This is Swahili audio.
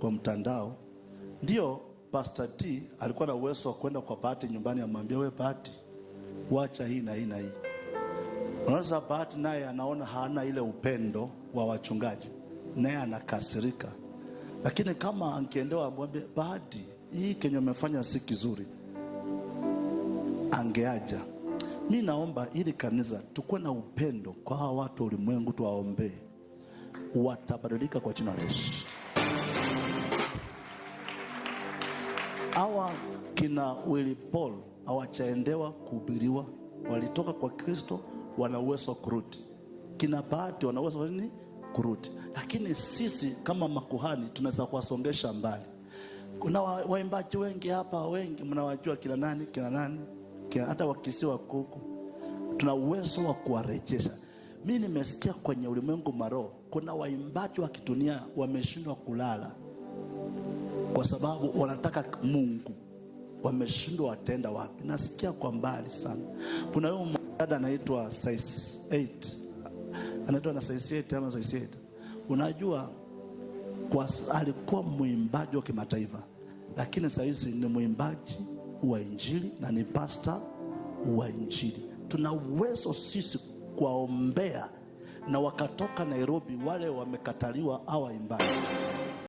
kwa mtandao. Ndio Pastor T alikuwa na uwezo wa kwenda kwa Bahati nyumbani, amwambia wewe Bahati, wacha hii na hii na hii. Unaweza Bahati naye anaona hana ile upendo wa wachungaji, naye anakasirika. Lakini kama angeendewa amwambie Bahati, hii kenye umefanya si kizuri, angeaja. Mimi naomba ili kanisa tukue na upendo kwa hawa watu ulimwengu, tuwaombee. Watabadilika kwa jina la Yesu. Hawa kina Willy Paul hawachaendewa kuhubiriwa, walitoka kwa Kristo, wana uwezo kurudi. Kina Bahati wana uwezo nini? Kurudi. Lakini sisi kama makuhani tunaweza kuwasongesha mbali. Kuna waimbaji wengi hapa, wengi mnawajua kina nani, hata wakisiwa kuku. Tuna uwezo wa kuwarejesha. Mimi nimesikia kwenye ulimwengu maroho kuna waimbaji wa kidunia wameshindwa kulala kwa sababu wanataka Mungu, wameshindwa watenda wapi. Nasikia kwa mbali sana. Kuna huyo mdada anaitwa Size 8. Anaitwa na Size 8 ama Size 8. Unajua alikuwa mwimbaji wa kimataifa, lakini sasa hizi ni mwimbaji wa injili na ni pastor wa injili. Tuna uwezo sisi kuwaombea na wakatoka Nairobi wale wamekataliwa hawa imbaji.